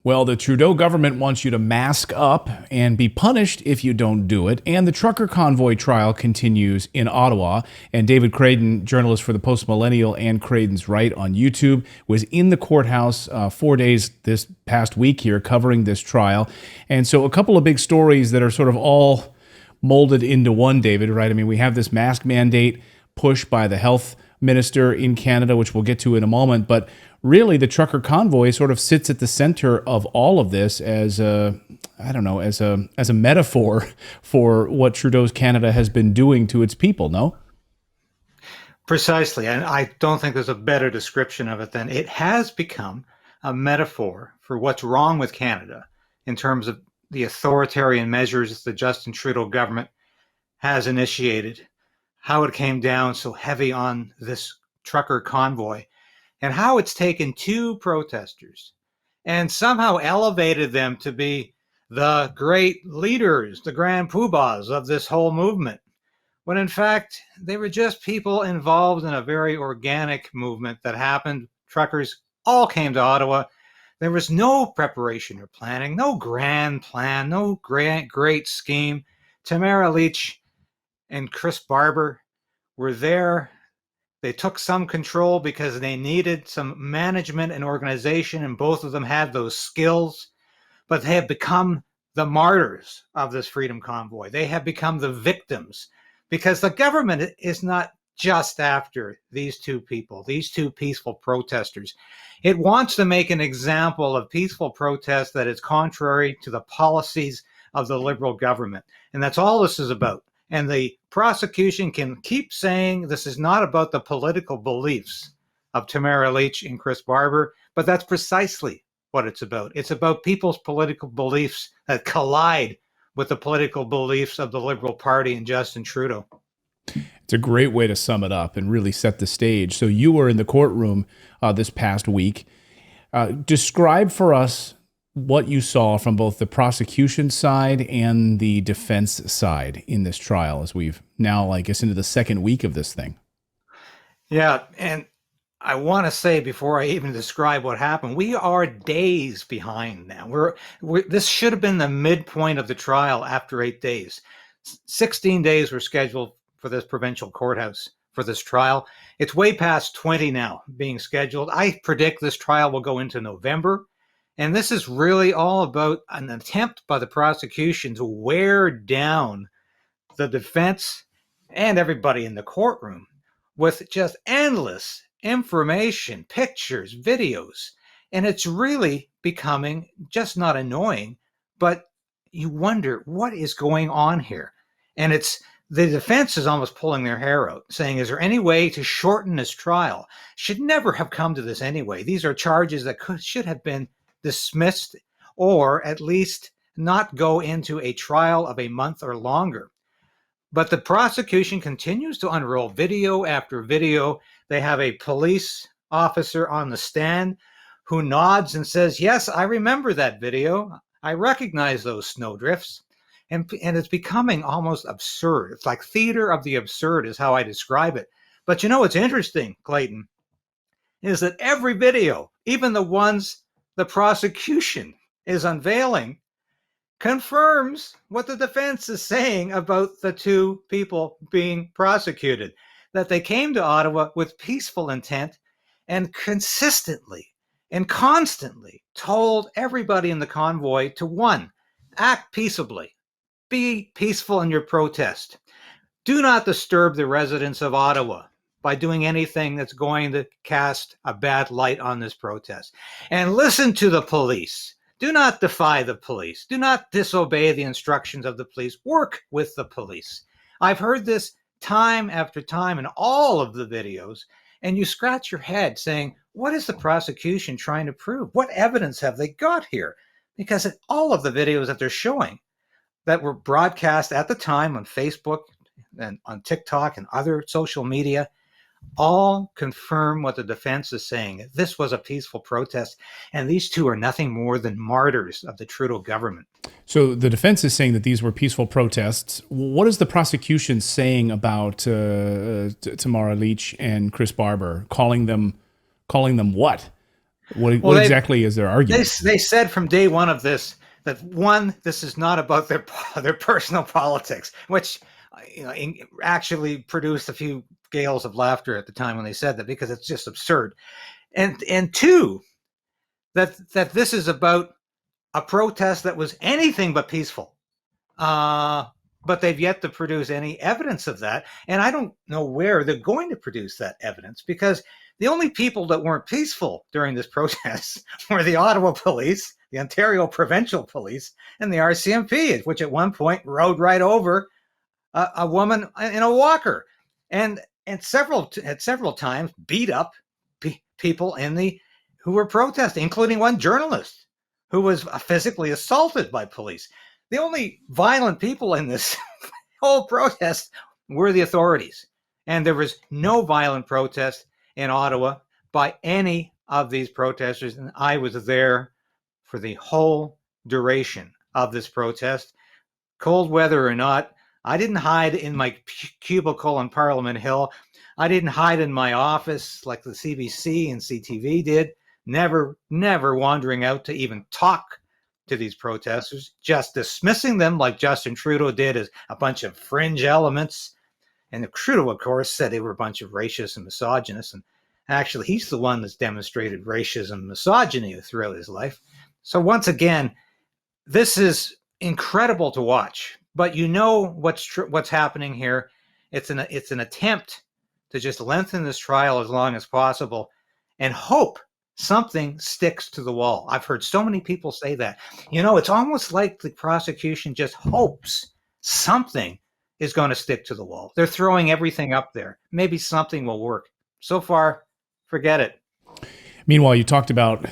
Well, the Trudeau government wants you to mask up and be punished if you don't do it. And the Trucker Convoy trial continues in Ottawa. And David Krayden, journalist for the Post Millennial and Krayden's Right on YouTube, was in the courthouse 4 days this past week here covering this trial. And so a couple of big stories that are sort of all molded into one, David, right? I mean, we have this mask mandate push by the health minister in Canada, which we'll get to in a moment. But really, the Trucker Convoy sort of sits at the center of all of this as a, I don't know, as a metaphor for what Trudeau's Canada has been doing to its people, no? Precisely. And I don't think there's a better description of it than it has become a metaphor for what's wrong with Canada in terms of the authoritarian measures the Justin Trudeau government has initiated, how it came down so heavy on this trucker convoy, and how it's taken two protesters and somehow elevated them to be the great leaders, the grand poobahs of this whole movement, when in fact they were just people involved in a very organic movement that happened. Truckers all came to Ottawa. There was no preparation or planning, no grand plan, no great scheme. Tamara Lich and Chris Barber were there. They took some control because they needed some management and organization, and both of them had those skills. But they have become the martyrs of this freedom convoy. They have become the victims because the government is not just after these two people, these two peaceful protesters. It wants to make an example of peaceful protest that is contrary to the policies of the Liberal government. And that's all this is about. And the prosecution can keep saying this is not about the political beliefs of Tamara Lich and Chris Barber, but that's precisely what it's about. It's about people's political beliefs that collide with the political beliefs of the Liberal Party and Justin Trudeau. It's a great way to sum it up and really set the stage. So you were in the courtroom this past week. Describe for us what you saw from both the prosecution side and the defense side in this trial as we've now, I guess, into the second week of this thing. Yeah, and I want to say before I even describe what happened, we are days behind now. This should have been the midpoint of the trial after 8 days. 16 days were scheduled for this provincial courthouse for this trial. It's way past 20 now being scheduled. I predict this trial will go into November. And this is really all about an attempt by the prosecution to wear down the defense and everybody in the courtroom with just endless information, pictures, videos. And it's really becoming just not annoying, but you wonder what is going on here. And the defense is almost pulling their hair out, saying, is there any way to shorten this trial? Should never have come to this anyway. These are charges that should have been dismissed or at least not go into a trial of a month or longer. But the prosecution continues to unroll video after video. They have a police officer on the stand who nods and says, yes, I remember that video. I recognize those snowdrifts. And it's becoming almost absurd. It's like theater of the absurd is how I describe it. But you know what's interesting, Clayton, is that every video, even the ones the prosecution is unveiling, confirms what the defense is saying about the two people being prosecuted, that they came to Ottawa with peaceful intent and consistently and constantly told everybody in the convoy to, one, act peaceably, be peaceful in your protest, do not disturb the residents of Ottawa by doing anything that's going to cast a bad light on this protest. And listen to the police. Do not defy the police. Do not disobey the instructions of the police. Work with the police. I've heard this time after time in all of the videos, and you scratch your head saying, what is the prosecution trying to prove? What evidence have they got here? Because in all of the videos that they're showing that were broadcast at the time on Facebook and on TikTok and other social media, all confirm what the defense is saying. This was a peaceful protest, and these two are nothing more than martyrs of the Trudeau government. So the defense is saying that these were peaceful protests. What is the prosecution saying about Tamara Lich and Chris Barber? Calling them what? What Well, exactly is their argument? they said from day one of this that one, this is not about their personal politics, which actually produced a few gales of laughter at the time when they said that, because it's just absurd. And two, that this is about a protest that was anything but peaceful. But they've yet to produce any evidence of that. And I don't know where they're going to produce that evidence, because the only people that weren't peaceful during this protest were the Ottawa police, the Ontario Provincial Police, and the RCMP, which at one point rode right over a woman in a walker, and several times beat up people who were protesting, including one journalist who was physically assaulted by police. The only violent people in this whole protest were the authorities. And there was no violent protest in Ottawa by any of these protesters. And I was there for the whole duration of this protest. Cold weather or not, I didn't hide in my cubicle on Parliament Hill. I didn't hide in my office like the CBC and CTV did. Never wandering out to even talk to these protesters, just dismissing them like Justin Trudeau did as a bunch of fringe elements. And Trudeau, of course, said they were a bunch of racists and misogynists. And actually, he's the one that's demonstrated racism and misogyny throughout his life. So once again, this is incredible to watch. But you know what's happening here. It's an attempt to just lengthen this trial as long as possible and hope something sticks to the wall. I've heard so many people say that. It's almost like the prosecution just hopes something is going to stick to the wall. They're throwing everything up there. Maybe something will work. So far, forget it. Meanwhile, you talked about,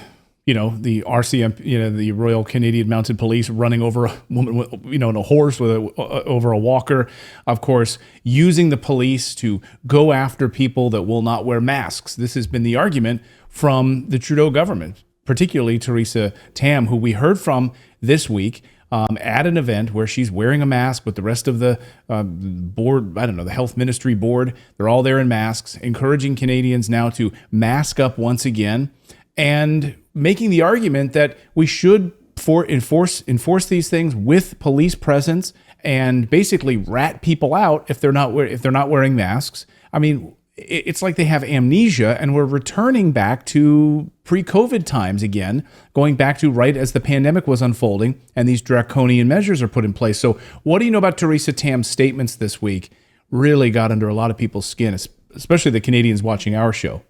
the RCMP, the Royal Canadian Mounted Police running over a woman, in a horse over a walker. Of course, using the police to go after people that will not wear masks. This has been the argument from the Trudeau government, particularly Teresa Tam, who we heard from this week at an event where she's wearing a mask with the rest of the board, the health ministry board. They're all there in masks, encouraging Canadians now to mask up once again, and making the argument that we should enforce these things with police presence and basically rat people out if they're not wearing masks. I mean, it's like they have amnesia, and we're returning back to pre-COVID times again, going back to right as the pandemic was unfolding and these draconian measures are put in place. So what do you know about Teresa Tam's statements this week? Really got under a lot of people's skin, especially the Canadians watching our show.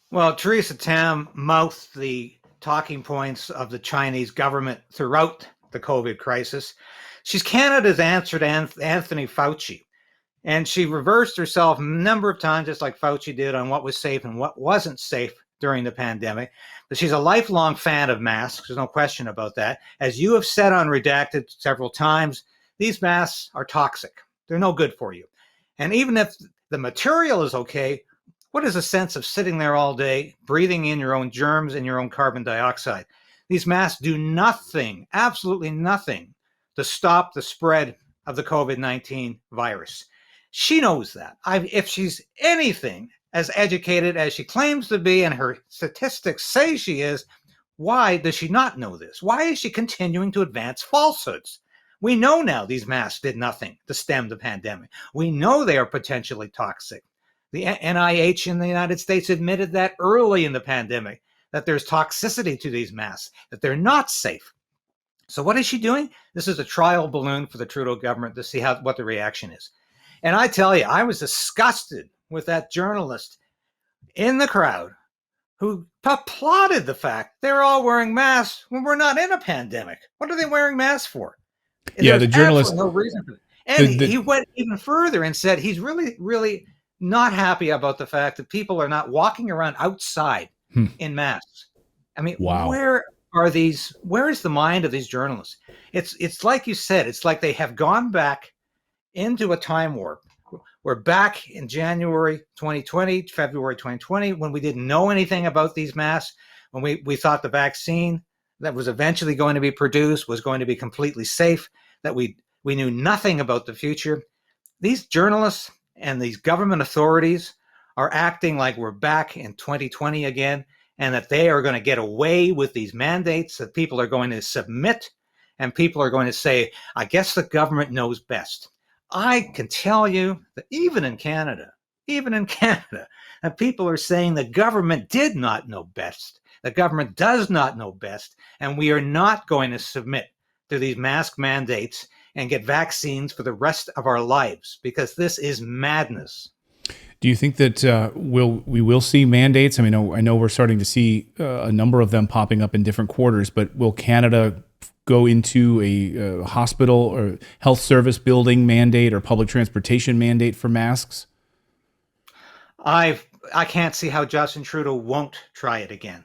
Well, Teresa Tam mouthed the talking points of the Chinese government throughout the COVID crisis. She's Canada's answer to Anthony Fauci. And she reversed herself a number of times, just like Fauci did, on what was safe and what wasn't safe during the pandemic. But she's a lifelong fan of masks. There's no question about that. As you have said on Redacted several times, these masks are toxic. They're no good for you. And even if the material is okay, what is the sense of sitting there all day, breathing in your own germs and your own carbon dioxide? These masks do nothing, absolutely nothing, to stop the spread of the COVID-19 virus. She knows that. If she's anything as educated as she claims to be and her statistics say she is, why does she not know this? Why is she continuing to advance falsehoods? We know now these masks did nothing to stem the pandemic. We know they are potentially toxic. The NIH in the United States admitted that early in the pandemic, that there's toxicity to these masks, that they're not safe. So what is she doing? This is a trial balloon for the Trudeau government to see what the reaction is. And I tell you, I was disgusted with that journalist in the crowd who applauded the fact they're all wearing masks when we're not in a pandemic. What are they wearing masks for? Yeah, the journalist. No reason for it. And he went even further and said he's really, really not happy about the fact that people are not walking around outside in masks. I mean, wow. Where is the mind of these journalists? It's like you said, it's like they have gone back into a time warp. We're back in January 2020, February 2020, when we didn't know anything about these masks, when we thought the vaccine that was eventually going to be produced was going to be completely safe, that we knew nothing about the future. These journalists and these government authorities are acting like we're back in 2020 again, and that they are going to get away with these mandates, that people are going to submit, and people are going to say, I guess the government knows best. I can tell you that even in Canada, that people are saying the government did not know best. The government does not know best, and we are not going to submit to these mask mandates and get vaccines for the rest of our lives, because this is madness. Do you think that we will see mandates? I mean, I know we're starting to see a number of them popping up in different quarters, but will Canada go into a hospital or health service building mandate or public transportation mandate for masks? I can't see how Justin Trudeau won't try it again,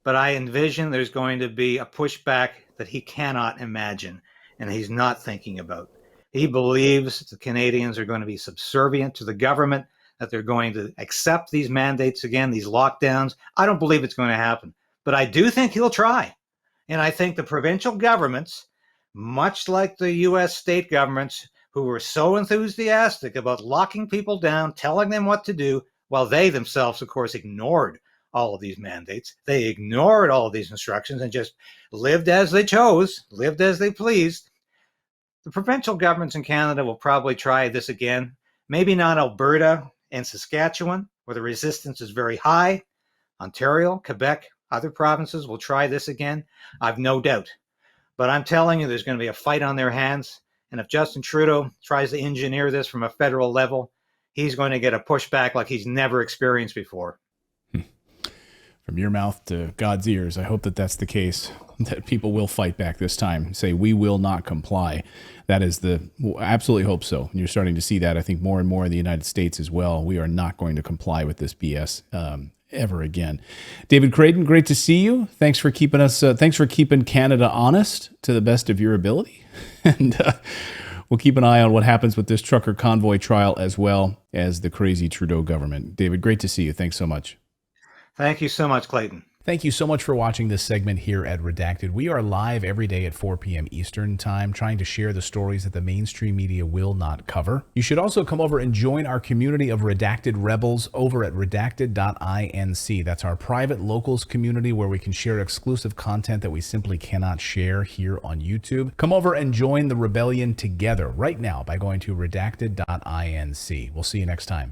but I envision there's going to be a pushback that he cannot imagine and he's not thinking about. He believes the Canadians are going to be subservient to the government, that they're going to accept these mandates again, these lockdowns. I don't believe it's going to happen, but I do think he'll try. And I think the provincial governments, much like the US state governments, who were so enthusiastic about locking people down, telling them what to do, while they themselves, of course, ignored all of these mandates. They ignored all of these instructions and just lived as they chose, lived as they pleased. The provincial governments in Canada will probably try this again. Maybe not Alberta and Saskatchewan, where the resistance is very high. Ontario, Quebec, other provinces will try this again. I've no doubt. But I'm telling you, there's going to be a fight on their hands. And if Justin Trudeau tries to engineer this from a federal level, he's going to get a pushback like he's never experienced before. From your mouth to God's ears, I hope that that's the case, that people will fight back this time, say we will not comply. That is absolutely hope so. And you're starting to see that, I think, more and more in the United States as well. We are not going to comply with this BS ever again. David Krayden, great to see you. Thanks for keeping thanks for keeping Canada honest to the best of your ability. And we'll keep an eye on what happens with this Trucker Convoy trial as well as the crazy Trudeau government. David, great to see you. Thanks so much. Thank you so much, Clayton. Thank you so much for watching this segment here at Redacted. We are live every day at 4 p.m. Eastern Time, trying to share the stories that the mainstream media will not cover. You should also come over and join our community of Redacted Rebels over at redacted.inc. That's our private locals community where we can share exclusive content that we simply cannot share here on YouTube. Come over and join the rebellion together right now by going to redacted.inc. We'll see you next time.